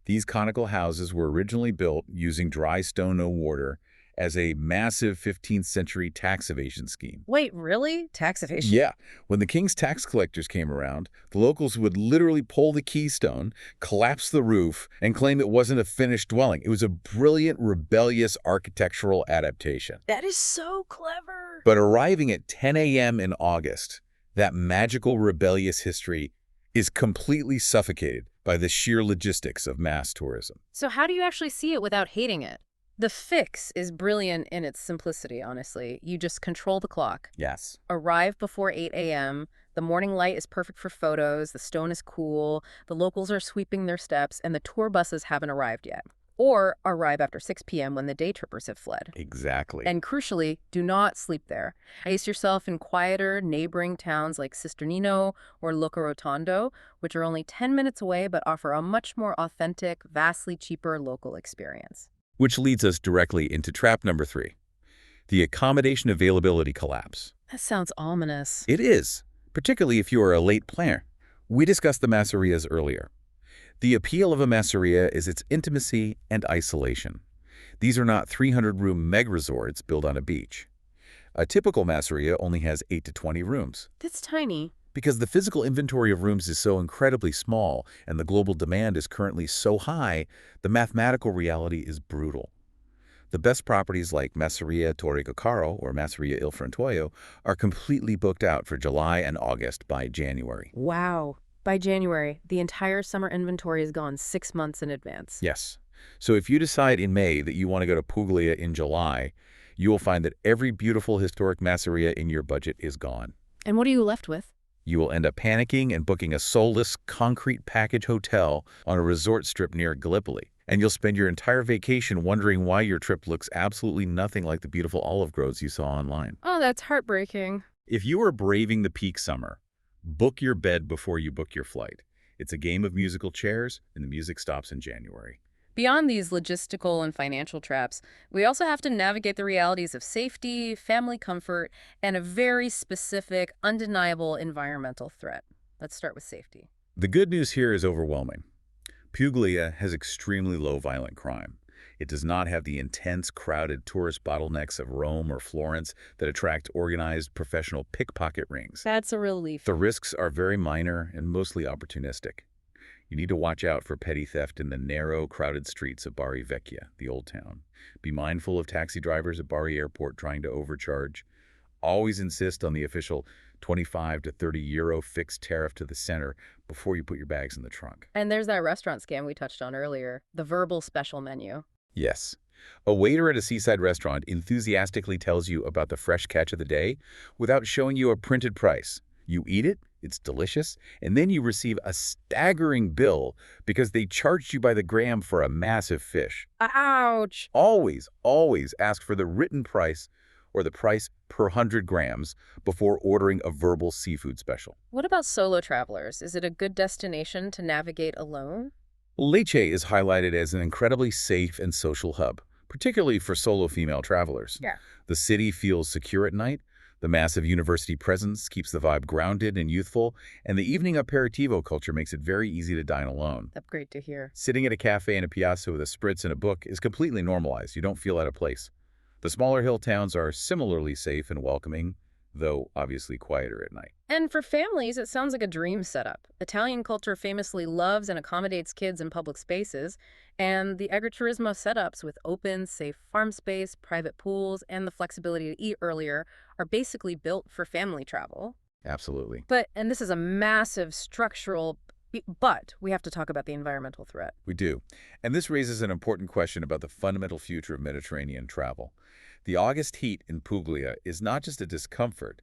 These conical houses were originally built using dry stone no mortar as a massive 15th century tax evasion scheme. Wait, really? Tax evasion? Yeah. When the king's tax collectors came around, the locals would literally pull the keystone, collapse the roof, and claim it wasn't a finished dwelling. It was a brilliant, rebellious architectural adaptation. That is so clever. But arriving at 10 a.m. in August, that magical, rebellious history is completely suffocated by the sheer logistics of mass tourism. So how do you actually see it without hating it? The fix is brilliant in its simplicity, honestly. You just control the clock. Yes. Arrive before 8 a.m. The morning light is perfect for photos, the stone is cool, the locals are sweeping their steps, and the tour buses haven't arrived yet. Or arrive after 6 p.m. when the day trippers have fled. Exactly. And crucially, do not sleep there. Base yourself in quieter, neighboring towns like Sisternino or Rotondo, which are only 10 minutes away but offer a much more authentic, vastly cheaper local experience. Which leads us directly into trap number 3, the accommodation availability collapse. That sounds ominous. It is, particularly if you are a late planner. We discussed the Masserias earlier. The appeal of a Masseria is its intimacy and isolation. These are not 300-room meg-resorts built on a beach. A typical Masseria only has 8 to 20 rooms. That's tiny. Because the physical inventory of rooms is so incredibly small and the global demand is currently so high, the mathematical reality is brutal. The best properties like Masseria Torre Coccaro or Masseria Il Frantoio are completely booked out for July and August by January. Wow. By January, the entire summer inventory is gone 6 months in advance. Yes. So if you decide in May that you want to go to Puglia in July, you will find that every beautiful historic Masseria in your budget is gone. And what are you left with? You will end up panicking and booking a soulless, concrete package hotel on a resort strip near Gallipoli. And you'll spend your entire vacation wondering why your trip looks absolutely nothing like the beautiful olive groves you saw online. Oh, that's heartbreaking. If you are braving the peak summer, book your bed before you book your flight. It's a game of musical chairs, and the music stops in January. Beyond these logistical and financial traps, we also have to navigate the realities of safety, family comfort, and a very specific, undeniable environmental threat. Let's start with safety. The good news here is overwhelming. Puglia has extremely low violent crime. It does not have the intense, crowded tourist bottlenecks of Rome or Florence that attract organized professional pickpocket rings. That's a relief. The risks are very minor and mostly opportunistic. You need to watch out for petty theft in the narrow, crowded streets of Bari Vecchia, the old town. Be mindful of taxi drivers at Bari Airport trying to overcharge. Always insist on the official 25 to 30 euro fixed tariff to the center before you put your bags in the trunk. And there's that restaurant scam we touched on earlier, the verbal special menu. Yes. A waiter at a seaside restaurant enthusiastically tells you about the fresh catch of the day without showing you a printed price. You eat it, it's delicious, and then you receive a staggering bill because they charged you by the gram for a massive fish. Ouch! Always, always ask for the written price or the price per 100 grams before ordering a verbal seafood special. What about solo travelers? Is it a good destination to navigate alone? Lecce is highlighted as an incredibly safe and social hub, particularly for solo female travelers. Yeah. The city feels secure at night. The massive university presence keeps the vibe grounded and youthful, and the evening aperitivo culture makes it very easy to dine alone. That's great to hear. Sitting at a cafe in a piazza with a spritz and a book is completely normalized. You don't feel out of place. The smaller hill towns are similarly safe and welcoming, though obviously quieter at night. And for families, it sounds like a dream setup. Italian culture famously loves and accommodates kids in public spaces, and the Agriturismo setups with open, safe farm space, private pools, and the flexibility to eat earlier are basically built for family travel. Absolutely. And this is a massive structural, but we have to talk about the environmental threat. We do. And this raises an important question about the fundamental future of Mediterranean travel. The August heat in Puglia is not just a discomfort,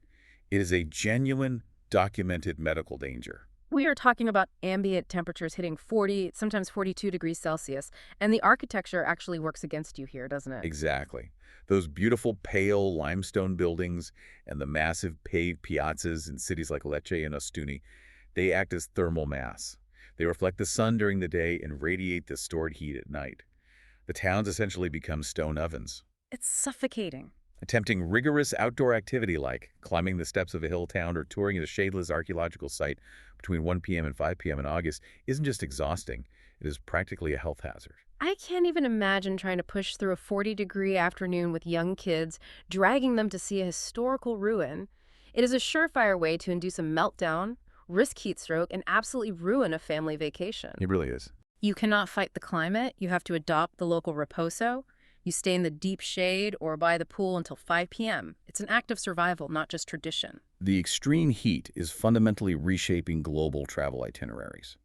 it is a genuine, documented medical danger. We are talking about ambient temperatures hitting 40, sometimes 42 degrees Celsius, and the architecture actually works against you here, doesn't it? Exactly. Those beautiful pale limestone buildings and the massive paved piazzas in cities like Lecce and Ostuni, they act as thermal mass. They reflect the sun during the day and radiate the stored heat at night. The towns essentially become stone ovens. It's suffocating. Attempting rigorous outdoor activity like climbing the steps of a hill town or touring a shadeless archaeological site between 1 p.m. and 5 p.m. in August isn't just exhausting, it is practically a health hazard. I can't even imagine trying to push through a 40-degree afternoon with young kids, dragging them to see a historical ruin. It is a surefire way to induce a meltdown, risk heat stroke, and absolutely ruin a family vacation. It really is. You cannot fight the climate. You have to adopt the local reposo. You stay in the deep shade or by the pool until 5 p.m. It's an act of survival, not just tradition. The extreme heat is fundamentally reshaping global travel itineraries.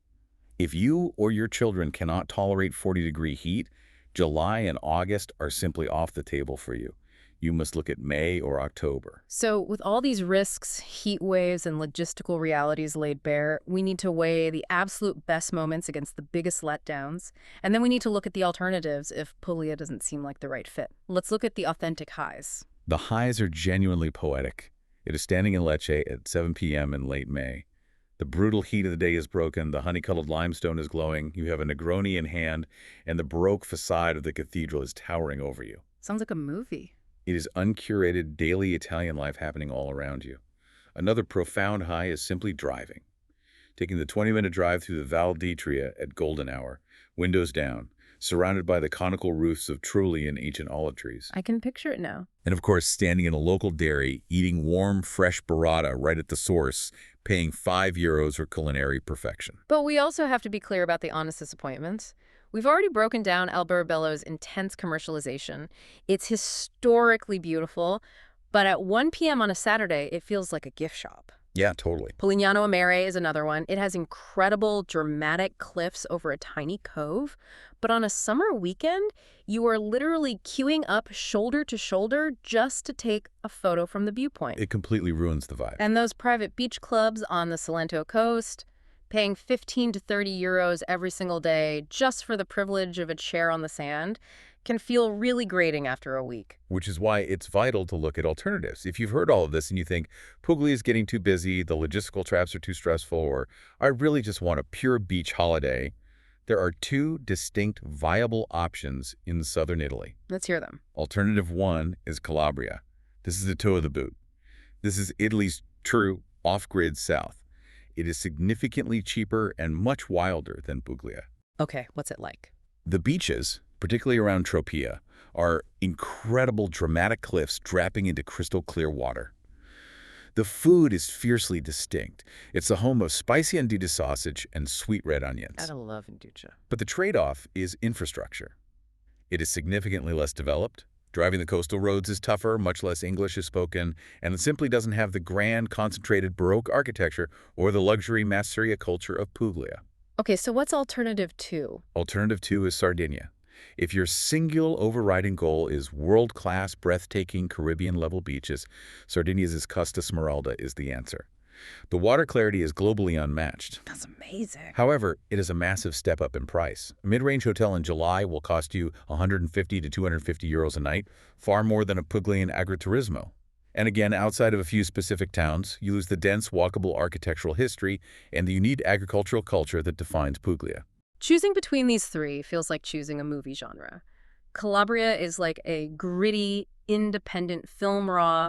If you or your children cannot tolerate 40-degree heat, July and August are simply off the table for you. You must look at May or October. So, with all these risks, heat waves, and logistical realities laid bare, we need to weigh the absolute best moments against the biggest letdowns. And then we need to look at the alternatives if Puglia doesn't seem like the right fit. Let's look at the authentic highs. The highs are genuinely poetic. It is standing in Lecce at 7 p.m. in late May. The brutal heat of the day is broken, the honey-colored limestone is glowing, you have a Negroni in hand, and the Baroque facade of the cathedral is towering over you. Sounds like a movie. It is uncurated daily Italian life happening all around you. Another profound high is simply driving. Taking the 20-minute drive through the Val d'Itria at golden hour, windows down, surrounded by the conical roofs of Trulli and ancient olive trees. I can picture it now. And of course, standing in a local dairy, eating warm, fresh burrata right at the source, paying €5 for culinary perfection. But we also have to be clear about the honest disappointments. We've already broken down Alberobello's intense commercialization. It's historically beautiful, but at 1 p.m. on a Saturday, it feels like a gift shop. Yeah, totally. Polignano Amare is another one. It has incredible, dramatic cliffs over a tiny cove. But on a summer weekend, you are literally queuing up shoulder to shoulder just to take a photo from the viewpoint. It completely ruins the vibe. And those private beach clubs on the Salento coast, paying 15 to 30 euros every single day just for the privilege of a chair on the sand, can feel really grating after a week. Which is why it's vital to look at alternatives. If you've heard all of this and you think, Puglia is getting too busy, the logistical traps are too stressful, or I really just want a pure beach holiday, there are two distinct viable options in southern Italy. Let's hear them. Alternative one is Calabria. This is the toe of the boot. This is Italy's true off-grid south. It is significantly cheaper and much wilder than Puglia. Okay, what's it like? The beaches, particularly around Tropea, are incredible dramatic cliffs dropping into crystal clear water. The food is fiercely distinct. It's the home of spicy andouille sausage and sweet red onions. Gotta love Induja. But the trade-off is infrastructure. It is significantly less developed. Driving the coastal roads is tougher, much less English is spoken, and it simply doesn't have the grand, concentrated Baroque architecture or the luxury Masseria culture of Puglia. Okay, so what's alternative two? Alternative two is Sardinia. If your single overriding goal is world-class, breathtaking Caribbean-level beaches, Sardinia's Costa Smeralda is the answer. The water clarity is globally unmatched. That's amazing. However, it is a massive step up in price. A mid-range hotel in July will cost you 150 to 250 euros a night, far more than a Puglian Agriturismo. And again, outside of a few specific towns, you lose the dense, walkable architectural history and the unique agricultural culture that defines Puglia. Choosing between these three feels like choosing a movie genre. Calabria is like a gritty, independent film raw,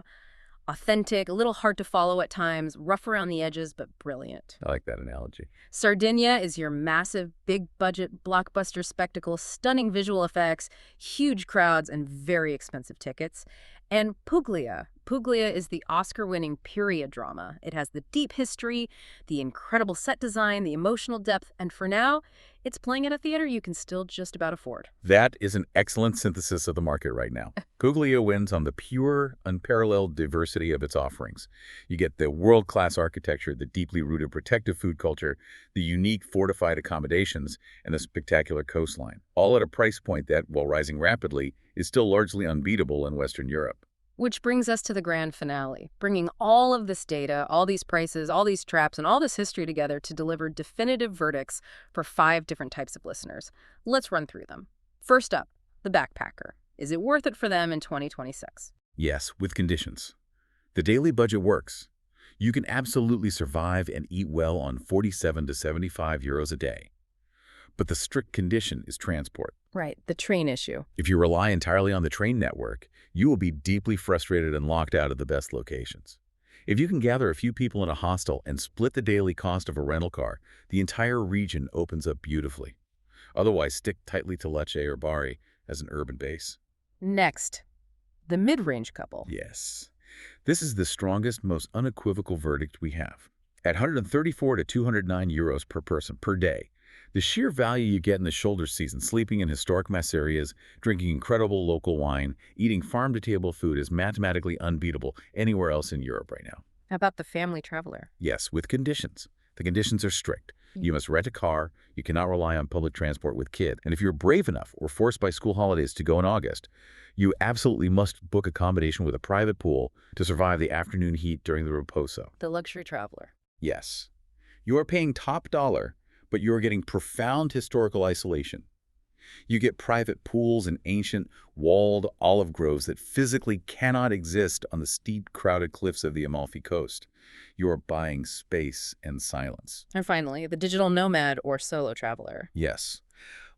authentic, a little hard to follow at times, rough around the edges, but brilliant. I like that analogy. Sardinia is your massive, big-budget, blockbuster spectacle, stunning visual effects, huge crowds, and very expensive tickets. And Puglia. Puglia is the Oscar-winning period drama. It has the deep history, the incredible set design, the emotional depth, and for now, it's playing at a theater you can still just about afford. That is an excellent synthesis of the market right now. Puglia wins on the pure, unparalleled diversity of its offerings. You get the world-class architecture, the deeply rooted protective food culture, the unique fortified accommodations, and the spectacular coastline, all at a price point that, while rising rapidly, is still largely unbeatable in Western Europe. Which brings us to the grand finale, bringing all of this data, all these prices, all these traps, and all this history together to deliver definitive verdicts for 5 different types of listeners. Let's run through them. First up, the backpacker. Is it worth it for them in 2026? Yes, with conditions. The daily budget works. You can absolutely survive and eat well on 47 to 75 euros a day. But the strict condition is transport. Right, the train issue. If you rely entirely on the train network, you will be deeply frustrated and locked out of the best locations. If you can gather a few people in a hostel and split the daily cost of a rental car, the entire region opens up beautifully. Otherwise, stick tightly to Lecce or Bari as an urban base. Next, the mid-range couple. Yes. This is the strongest, most unequivocal verdict we have. At 134 to 209 euros per person per day, The sheer value you get in the shoulder season, sleeping in historic Masserias, drinking incredible local wine, eating farm-to-table food is mathematically unbeatable anywhere else in Europe right now. How about the family traveler? Yes, with conditions. The conditions are strict. You must rent a car, you cannot rely on public transport with kid, and if you're brave enough or forced by school holidays to go in August, you absolutely must book accommodation with a private pool to survive the afternoon heat during the Riposo. The luxury traveler. Yes, you are paying top dollar, but you are getting profound historical isolation. You get private pools and ancient, walled olive groves that physically cannot exist on the steep, crowded cliffs of the Amalfi coast. You are buying space and silence. And finally, the digital nomad or solo traveler. Yes.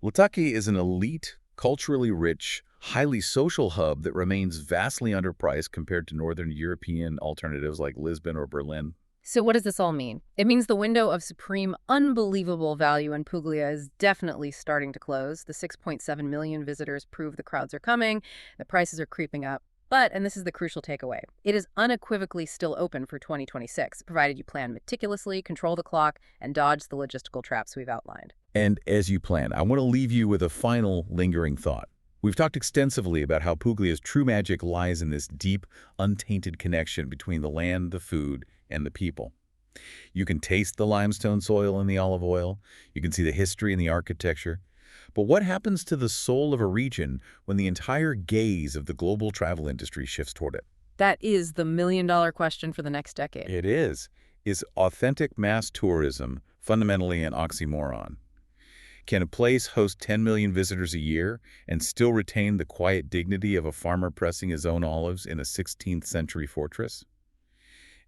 Lecce is an elite, culturally rich, highly social hub that remains vastly underpriced compared to Northern European alternatives like Lisbon or Berlin. So what does this all mean? It means the window of supreme, unbelievable value in Puglia is definitely starting to close. The 6.7 million visitors prove the crowds are coming, the prices are creeping up. But, and this is the crucial takeaway, it is unequivocally still open for 2026, provided you plan meticulously, control the clock, and dodge the logistical traps we've outlined. And as you plan, I want to leave you with a final lingering thought. We've talked extensively about how Puglia's true magic lies in this deep, untainted connection between the land, the food, and the people. You can taste the limestone soil and the olive oil. You can see the history and the architecture. But what happens to the soul of a region when the entire gaze of the global travel industry shifts toward it? That is the million-dollar question for the next decade. It is. Is authentic mass tourism fundamentally an oxymoron? Can a place host 10 million visitors a year and still retain the quiet dignity of a farmer pressing his own olives in a 16th century fortress?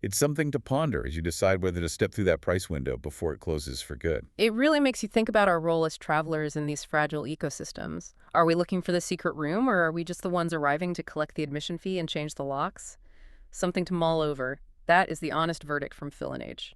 It's something to ponder as you decide whether to step through that price window before it closes for good. It really makes you think about our role as travelers in these fragile ecosystems. Are we looking for the secret room, or are we just the ones arriving to collect the admission fee and change the locks? Something to mull over. That is the honest verdict from Phil and H.